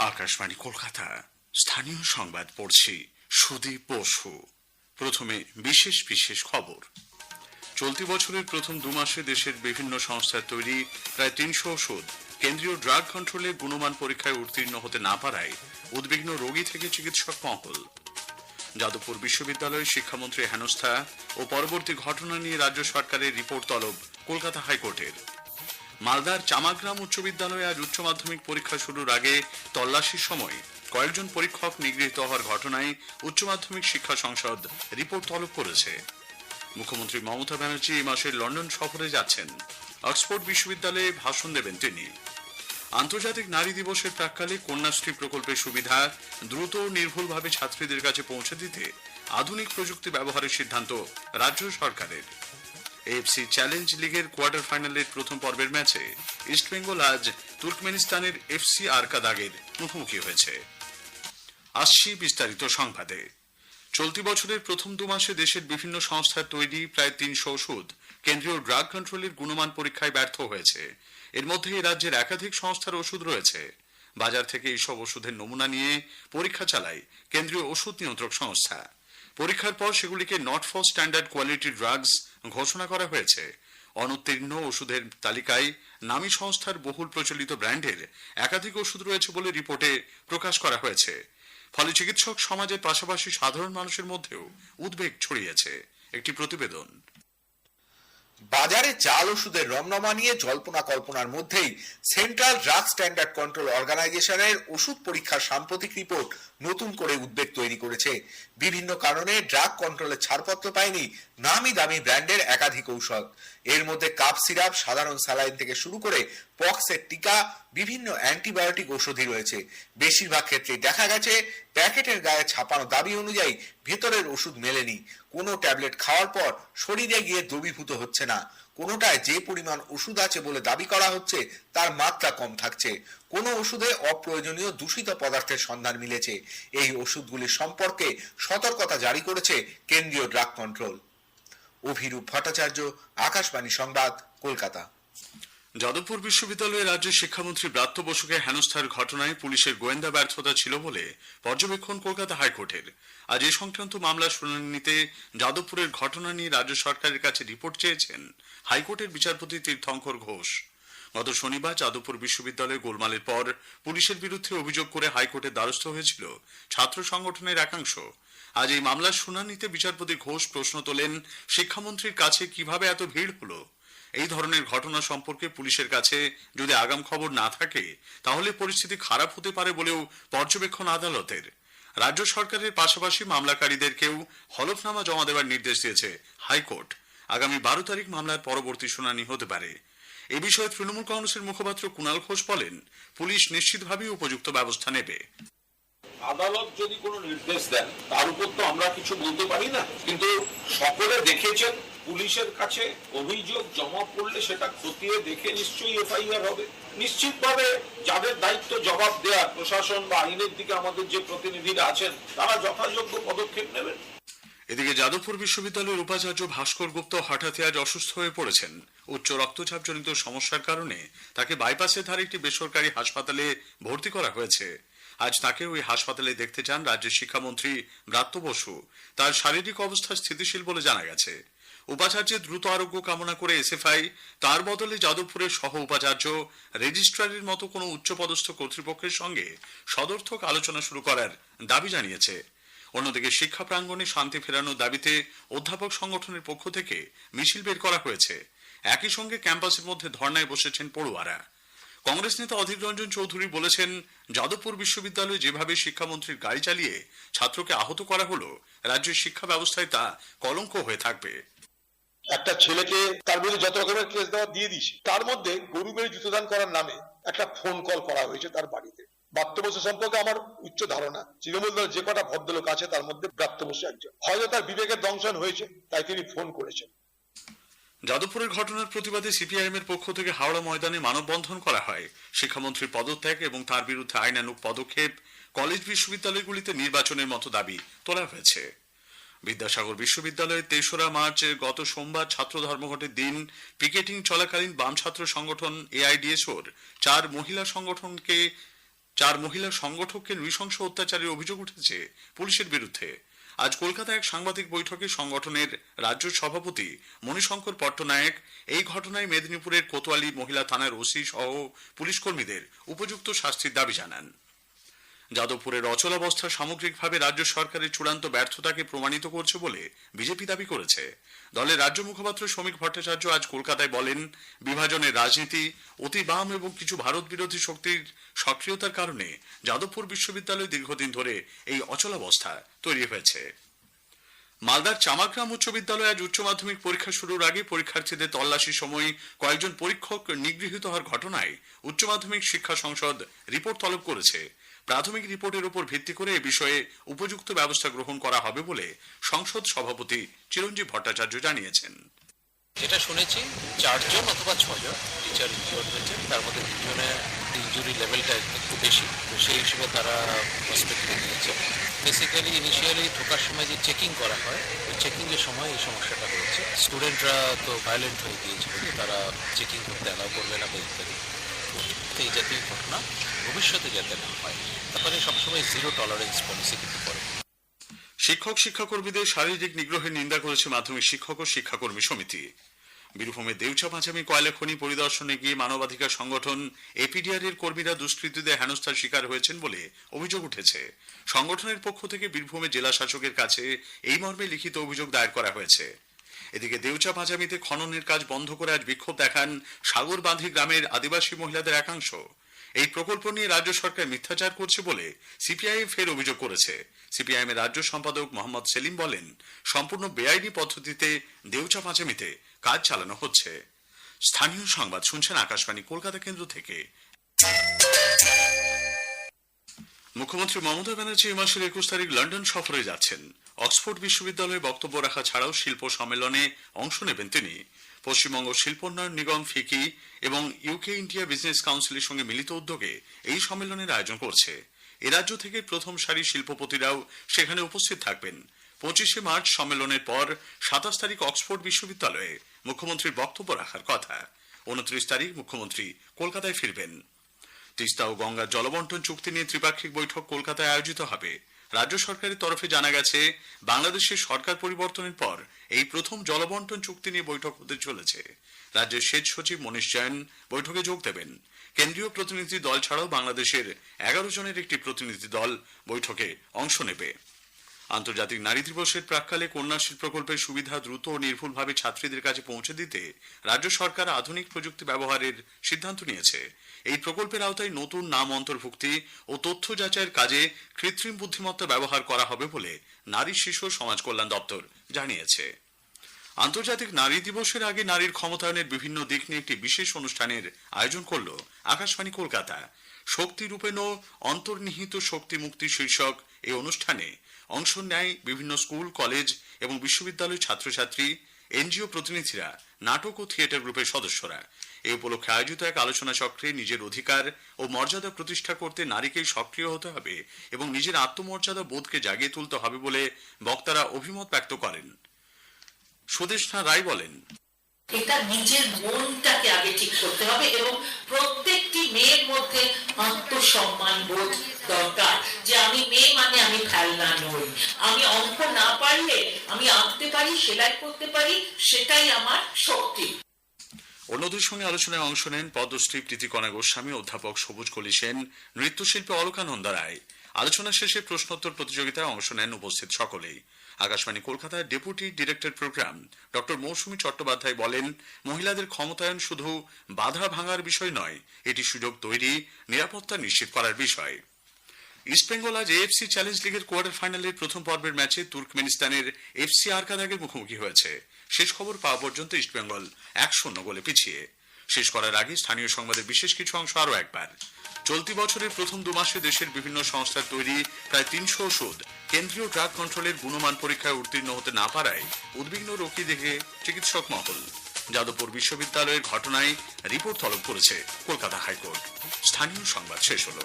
আকাশবাণী কলকাতা স্থানীয় সংবাদ পড়ছি সুদীপ বসু। প্রথমে বিশেষ বিশেষ খবর। চলতি বছরের প্রথম 2 মাসে দেশের বিভিন্ন সংস্থার তৈরি প্রায় 300 ওষুধ কেন্দ্রীয় ড্রাগ কন্ট্রোলের গুণমান পরীক্ষায় উত্তীর্ণ হতে না পারায় উদ্বিগ্ন রোগী থেকে চিকিৎসক মহল। যাদবপুর বিশ্ববিদ্যালয়ে শিক্ষামন্ত্রী হেনস্থা ও পরবর্তী ঘটনা নিয়ে রাজ্য সরকারের রিপোর্ট তলব কলকাতা হাইকোর্টের। মালদার চামাগ্রাম উচ্চ বিদ্যালয়ে আজ উচ্চ মাধ্যমিক পরীক্ষা শুরুর আগে তল্লাশির সময় কয়েকজন পরীক্ষক নিগৃহীত হওয়ার ঘটনায় উচ্চ মাধ্যমিক শিক্ষা সংসদ রিপোর্ট তলব করেছে। মুখ্যমন্ত্রী মমতা ব্যানার্জি এই মাসের লন্ডন সফরে যাচ্ছেন। অক্সফোর্ড বিশ্ববিদ্যালয়ে ভাষণ দেবেন তিনি। আন্তর্জাতিক নারী দিবসের প্রাক্কালে কন্যাশ্রী প্রকল্পের সুবিধা দ্রুত ও নির্ভুলভাবে ছাত্রীদের কাছে পৌঁছে দিতে আধুনিক প্রযুক্তি ব্যবহারের সিদ্ধান্ত রাজ্য সরকারের। এএফসি চ্যালেঞ্জ লিগের কোয়ার্টার ফাইনালের প্রথম পর্বের ম্যাচে ইস্টবেঙ্গল আজ তুর্কমেনিস্তানের এফসি আরকাদাগের মুখোমুখি হয়েছে। আসছি বিস্তারিত সংবাদে। চলতি বছরের প্রথম 2 মাসে দেশের বিভিন্ন সংস্থার তৈরি প্রায় 300 ওষুধ কেন্দ্রীয় ড্রাগ কন্ট্রোলের গুণমান পরীক্ষায় ব্যর্থ হয়েছে। এর মধ্যে রাজ্যের একাধিক সংস্থার ওষুধ রয়েছে। বাজার থেকে এইসব ওষুধের নমুনা নিয়ে পরীক্ষা চালায় কেন্দ্রীয় ওষুধ নিয়ন্ত্রক সংস্থা। পরীক্ষার পর সেগুলিকে not for standard quality drugs ঘোষণা করা হয়েছে। অনুত্তীর্ণ ওষুধের তালিকায় নামী সংস্থার বহুল প্রচলিত ব্র্যান্ডের একাধিক ওষুধ রয়েছে বলে রিপোর্টে প্রকাশ করা হয়েছে। ফলে চিকিৎসক সমাজের পাশাপাশি সাধারণ মানুষের মধ্যেও উদ্বেগ ছড়িয়েছে। একটি প্রতিবেদন। বাজারে জাল ওষুধের রমরমা নিয়ে জল্পনা কল্পনার মধ্যেই সেন্ট্রাল ড্রাগ স্ট্যান্ডার্ড কন্ট্রোল অর্গানাইজেশনের ওষুধ পরীক্ষার সাম্প্রতিক রিপোর্ট নতুন করে উদ্বেগ তৈরি করেছে। বিভিন্ন কারণে ড্রাগ কন্ট্রোলের ছাড়পত্র পায়নি নামি দামি ব্র্যান্ডের একাধিক ঔষধ। এর মধ্যে কাপ সিরাপ, সাধারণ স্যালাইন থেকে শুরু করে পক্সের টিকা, বিভিন্ন অ্যান্টিবায়োটিক ওষুধই রয়েছে। বেশিরভাগ ক্ষেত্রে দেখা গেছে প্যাকেটের গায়ে ছাপানো দাবি অনুযায়ী ভেতরের ওষুধ মেলেনি। কোনো ট্যাবলেট খাওয়ার পর শরীরে গিয়ে দ্রবীভূত হচ্ছে না। কোনোটায় যে পরিমাণ ওষুধ আছে বলে দাবি করা হচ্ছে তার মাত্রা কম থাকছে। কোনো ওষুধে অপ্রয়োজনীয় দূষিত পদার্থের সন্ধান মিলেছে। এই ওষুধগুলি সম্পর্কে সতর্কতা জারি করেছে কেন্দ্রীয় ড্রাগ কন্ট্রোল। অভিরূপ ভট্টাচার্য, আকাশবাণী সংবাদ, কলকাতা। যাদবপুর বিশ্ববিদ্যালয়ে রাজ্যের শিক্ষামন্ত্রী ব্রাত্য বসুকে হেনস্থার ঘটনায় পুলিশের গোয়েন্দা ব্যর্থতা ছিল বলে পর্যবেক্ষণ কলকাতা হাইকোর্টের। আজ এ সংক্রান্ত মামলা শুনানি নিতে যাদবপুরের ঘটনা নিয়ে রাজ্য সরকারের কাছে রিপোর্ট চেয়েছেন হাইকোর্টের বিচারপতি তীর্থঙ্কর ঘোষ। গত শনিবার যাদবপুর বিশ্ববিদ্যালয়ে গোলমালের পর পুলিশের বিরুদ্ধে অভিযোগ করে হাইকোর্টের দ্বারস্থ হয়েছিল ছাত্র সংগঠনের একাংশ। আজ এই মামলার শুনানিতে বিচারপতি ঘোষ প্রশ্ন তোলেন, শিক্ষামন্ত্রীর কাছে কিভাবে এত ভিড় হলো। এই ধরনের ঘটনা সম্পর্কে পুলিশের কাছে যদি আগাম খবর না থাকে তাহলে পরিস্থিতি খারাপ হতে পারে বলেও পর্যবেক্ষণ আদালতের। রাজ্য সরকারের পাশাপাশি মামলাকারীদেরকেও হলফনামা জমা দেওয়ার নির্দেশ দিয়েছে হাইকোর্ট। আগামী 12 তারিখ মামলার পরবর্তী শুনানি হতে পারে। এ বিষয়ে তৃণমূল কংগ্রেসের মুখপাত্র কুণাল ঘোষ বলেন, পুলিশ নিশ্চিতভাবেই উপযুক্ত ব্যবস্থা নেবে। আদালত যদি কোনো নির্দেশ দেন তার উপর তো আমরা কিছু বলতে পারি না, কিন্তু সকলে দেখেছেন পুলিশের কাছে অভিযোগ জমা পড়লে সেটা খতিয়ে দেখে নিশ্চয়ই এফআইআর হবে। নিশ্চিতভাবে যাদের দায়িত্ব জবাব দেওয়ার প্রশাসন বা আইনের দিকে আমাদের যে প্রতিনিধিরা আছেন তারা যথাযোগ্য পদক্ষেপ নেবেন। এদিকে যাদবপুর বিশ্ববিদ্যালয়ের উপাচার্য ভাস্কর গুপ্ত হঠাৎই আজ অসুস্থ হয়ে পড়েছেন। উচ্চ রক্তচাপজনিত সমস্যার কারণে তাকে বাইপাসের ধারে একটি বেসরকারি হাসপাতালে ভর্তি করা হয়েছে। আজ তাকে ওই হাসপাতালে দেখতে যান রাজ্যের শিক্ষামন্ত্রী ব্রাত্য বসু। তার শারীরিক অবস্থা স্থিতিশীল বলে জানা গেছে। উপাচার্যের দ্রুত আরোগ্য কামনা করে এসএফআই তার বদলে যাদবপুরের সহ উপাচার্য, রেজিস্ট্রারের মতো কোনো উচ্চপদস্থ কর্তৃপক্ষের সঙ্গে সদর্থক আলোচনা শুরু করার দাবি জানিয়েছে। অন্যদিকে শিক্ষা প্রাঙ্গণে শান্তি ফেরানোর দাবিতে অধ্যাপক সংগঠনের পক্ষ থেকে মিছিল বের করা হয়েছে। একই সঙ্গে ক্যাম্পাসের মধ্যে ধর্নায় বসেছেন পড়ুয়ারা। কংগ্রেস নেতা অধীর রঞ্জন চৌধুরী বলেছেন, যাদবপুর বিশ্ববিদ্যালয়ে যেভাবে শিক্ষামন্ত্রীর গাড়ি চালিয়ে ছাত্রকে আহত করা হলো, রাজ্যের শিক্ষা ব্যবস্থায় তা কলঙ্ক হয়ে থাকবে। একটা ছেলেকে তার বিরুদ্ধে যত রকমের কেস দেওয়া দিয়ে দিয়েছে, তার মধ্যে গরু মেরে জুতোদান করার নামে একটা ফোন কল করা হয়েছে তার বাড়িতে। ব্রাত্য বসু সম্পর্কে আমার উচ্চ ধারণা, তৃণমূল দলের যে কটা ভদ্রলোক আছে তার মধ্যে ব্রাত্য বসু একজন। হয়তো তার বিবেকের দংশন হয়েছে, তাই তিনি ফোন করেছেন। যাদবপুরের ঘটনার প্রতিবাদে সিপিআইএম এর পক্ষ থেকে হাওড়া ময়দানে মানববন্ধন করা হয়। শিক্ষামন্ত্রীর পদত্যাগ এবং তার বিরুদ্ধে আইনানুগ পদক্ষেপ, কলেজ বিশ্ববিদ্যালয়গুলিতে নির্বাচনের মতো দাবি তোলা হয়েছে। বিদ্যাসাগর বিশ্ববিদ্যালয়ে ৩রা মার্চ গত সোমবার ছাত্র ধর্মঘটের দিন পিকেটিং চলাকালীন বাম ছাত্র সংগঠন এআইডিএসওর 4 মহিলা সংগঠনকে 4 মহিলা সংগঠককে নৃশংস অত্যাচারের অভিযোগ উঠেছে পুলিশের বিরুদ্ধে। আজ কলকাতায় এক সাংবাদিক বৈঠকে সংগঠনের রাজ্য সভাপতি মণিশঙ্কর পট্টনায়ক এই ঘটনায় মেদিনীপুরের কোতোয়ালি মহিলা থানার ওসি সহ পুলিশ কর্মীদের উপযুক্ত শাস্তির দাবি জানান। যাদবপুরের অচলাবস্থা সামগ্রিকভাবে রাজ্য সরকারের চূড়ান্ত ব্যর্থতাকে প্রমাণিত করছে বলে বিজেপি দাবি করেছে। দলের রাজ্য মুখপাত্র শ্রমিক ভট্টাচার্য আজ কলকাতায় বলেন, বিভাজনের রাজনীতি, অতি বাম এবং কিছু ভারত বিরোধী শক্তির সক্রিয়তার কারণে যাদবপুর বিশ্ববিদ্যালয় দীর্ঘদিন ধরে এই অচলাবস্থা তৈরি হয়েছে। মালদার চামাগ্রাম উচ্চ বিদ্যালয়ে আজ উচ্চ মাধ্যমিক পরীক্ষা শুরুর আগে পরীক্ষার্থীদের তল্লাশির সময় কয়েকজন পরীক্ষক নিগৃহীত হওয়ার ঘটনায় উচ্চ মাধ্যমিক শিক্ষা সংসদ রিপোর্ট তলব করেছে। প্রাথমিক রিপোর্টের উপর ভিত্তি করে এ বিষয়ে উপযুক্ত ব্যবস্থা গ্রহণ করা হবে বলে সংসদ সভাপতি চিরঞ্জীব ভট্টাচার্য জানিয়েছেন। যেটা শুনেছি 4 জন অথবা 6 জন টিচার ইনজিওর্ড হয়েছে, তার মধ্যে 2 জনের ইনজুরি লেভেলটা একটু বেশি, তো সেই হিসেবে তারা হসপিটালে গিয়েছে। বেসিক্যালি ইনিশিয়ালি ঢোকার সময় যে চেকিং করা হয়, ওই চেকিংয়ের সময় এই সমস্যাটা হয়েছে। স্টুডেন্টরা তো ভায়োলেন্ট হয়ে গিয়েছিল, তারা চেকিং করতে অ্যালাউ করবে না বা ইত্যাদি। এই জাতীয় ঘটনা ভবিষ্যতে যাতে না হয়, তারপরে সবসময় জিরো টলারেন্স পলিসি কিন্তু করে। শিক্ষক শিক্ষাকর্মীদের শারীরিক নিগ্রহের নিন্দা করেছে মাধ্যমিক শিক্ষক ও শিক্ষাকর্মী সমিতি। বীরভূমের দেউচা পাঁচামি কয়লা খনি পরিদর্শনে গিয়ে মানবাধিকার সংগঠন এপিডিআর এর কর্মীরা দুষ্কৃতীদের হেনস্থার শিকার হয়েছেন বলে অভিযোগ উঠেছে। সংগঠনের পক্ষ থেকে বীরভূমে জেলা শাসকের কাছে এই মর্মে লিখিত অভিযোগ দায়ের করা হয়েছে। এদিকে দেউচা পাঁচামিতে খননের কাজ বন্ধ করে আজ বিক্ষোভ দেখান সাগরবাঁধি গ্রামের আদিবাসী মহিলাদের একাংশ। এই প্রকল্প নিয়ে রাজ্য সরকার মিথ্যাচার করছে বলে সিপিআইএম ফের অভিযোগ করেছে। সিপিআইএম এর রাজ্য সম্পাদক মোহাম্মদ সেলিম বলেন, সম্পূর্ণ বেআইনি পদ্ধতিতে দেউচা পাঁচামিতে কাজ চালানো হচ্ছে। স্থানীয় সংবাদ শুনছেন আকাশবাণী কলকাতা কেন্দ্র থেকে। মুখ্যমন্ত্রী মমতা ব্যানার্জি এই মাসের 21 তারিখ লন্ডন সফরে যাচ্ছেন। অক্সফোর্ড বিশ্ববিদ্যালয়ে বক্তব্য রাখা ছাড়াও শিল্প সম্মেলনে অংশ নেবেন তিনি। পশ্চিমবঙ্গ শিল্পোন্নয়ন নিগম ফিকি এবং ইউকে ইন্ডিয়া বিজনেস কাউন্সিলের সঙ্গে মিলিত উদ্যোগে এই সম্মেলনের আয়োজন করছে। এ রাজ্য থেকে প্রথম সারির শিল্পপতিরাও সেখানে উপস্থিত থাকবেন। 25শে মার্চ সম্মেলনের পর 27 তারিখ অক্সফোর্ড বিশ্ববিদ্যালয়ে মুখ্যমন্ত্রীর বক্তব্য রাখার কথা। 29 তারিখ মুখ্যমন্ত্রী কলকাতায় ফিরবেন। তিস্তা ও গঙ্গার জলবন্টন চুক্তি নিয়ে ত্রিপাক্ষিক বৈঠক কলকাতায় আয়োজিত হবে। রাজ্য সরকারের তরফে জানা গেছে, বাংলাদেশের সরকার পরিবর্তনের পর এই প্রথম জলবন্টন চুক্তি নিয়ে বৈঠক হতে চলেছে। রাজ্যের সেচ সচিব মনীষ জৈন বৈঠকে যোগ দেবেন। কেন্দ্রীয় প্রতিনিধি দল ছাড়াও বাংলাদেশের 11 জনের একটি প্রতিনিধি দল বৈঠকে অংশ নেবে। আন্তর্জাতিক নারী দিবসের প্রাক্কালে কন্যাশ্রী প্রকল্পের সুবিধা দ্রুত ও নির্ভুলভাবে ছাত্রীদের কাছে পৌঁছে দিতে রাজ্য সরকার আধুনিক প্রযুক্তি ব্যবহারের সিদ্ধান্ত নিয়েছে। এই প্রকল্পের আওতায় নতুন নাম অন্তর্ভুক্তি ও তথ্য যাচাইয়ের কাজে কৃত্রিম বুদ্ধিমত্তা ব্যবহার করা হবে বলে নারী শিশু সমাজ কল্যাণ দপ্তর জানিয়েছে। আন্তর্জাতিক নারী দিবসের আগে নারীর ক্ষমতায়নের বিভিন্ন দিক নিয়ে একটি বিশেষ অনুষ্ঠানের আয়োজন করল আকাশবাণী কলকাতা। শক্তি রূপেণ অন্তর্নিহিত শক্তি মুক্তি শীর্ষক এই অনুষ্ঠানে অংশ নেয় বিভিন্ন স্কুল, কলেজ এবং বিশ্ববিদ্যালয় ছাত্রছাত্রী, এনজিও প্রতিনিধিরা, নাটক ও থিয়েটার গ্রুপের সদস্যরা। এই উপলক্ষে আয়োজিত এক আলোচনা চক্রে নিজের অধিকার ও মর্যাদা প্রতিষ্ঠা করতে নারীকেই সক্রিয় হতে হবে এবং নিজের আত্মমর্যাদা বোধকে জাগিয়ে তুলতে হবে বলে বক্তারা অভিমত ব্যক্ত করেন। সুদেষ্ণা রায় বলেন, এটা নিজের মনটাকে আগে ঠিক করতে হবে এবং প্রত্যেকটি মেয়ের মধ্যে আত্মসম্মান বোধ দরকার, যে আমি মেয়ে মানে আমি খেলনা নই, আমি অঙ্ক না পারলে আমি আঁকতে পারি, সেলাই করতে পারি, সেটাই আমার শক্তি। অন্যদের সঙ্গে আলোচনায় অংশ নেন পদ্মশ্রী প্রীতিকণা গোস্বামী, অধ্যাপক সবুজ কলি সেন, নৃত্যশিল্পী অলকানন্দা রায়। আলোচনা শেষে প্রশ্নোত্তর প্রতিযোগিতায় অংশ নেন উপস্থিত সকলেই। আকাশবাণী কলকাতার ডেপুটি ডিরেক্টর প্রোগ্রাম ডক্টর মৌসুমী চট্টোপাধ্যায় বলেন, মহিলাদের ক্ষমতায়ন শুধু বাধা ভাঙার বিষয় নয়, এটি সুযোগ তৈরি, নিরাপত্তা নিশ্চিত করার বিষয়। ইস্টবেঙ্গল আজ এএফসি চ্যালেঞ্জ লিগের কোয়ার্টার ফাইনালের প্রথম পর্বের ম্যাচে তুর্কমেনিস্তানের এফসি আরকাদাগের মুখোমুখি হয়েছে। শেষ খবর পাওয়া পর্যন্ত ইস্টবেঙ্গল 1-0 গোলে পিছিয়ে। শেষ করার আগে স্থানীয় সংবাদের বিশেষ কিছু অংশ আরো একবার। চলতি বছরের প্রথম 2 মাসে দেশের বিভিন্ন সংস্থার তৈরি প্রায় 300 ওষুধ কেন্দ্রীয় ড্রাগ কন্ট্রোলের গুণমান পরীক্ষায় উত্তীর্ণ হতে না পারায় উদ্বিগ্ন রোগী দেখে চিকিৎসক মহল। যাদবপুর বিশ্ববিদ্যালয়ের ঘটনায় রিপোর্ট তলব করেছে কলকাতা হাইকোর্ট। স্থানীয় সংবাদ শেষ হলো।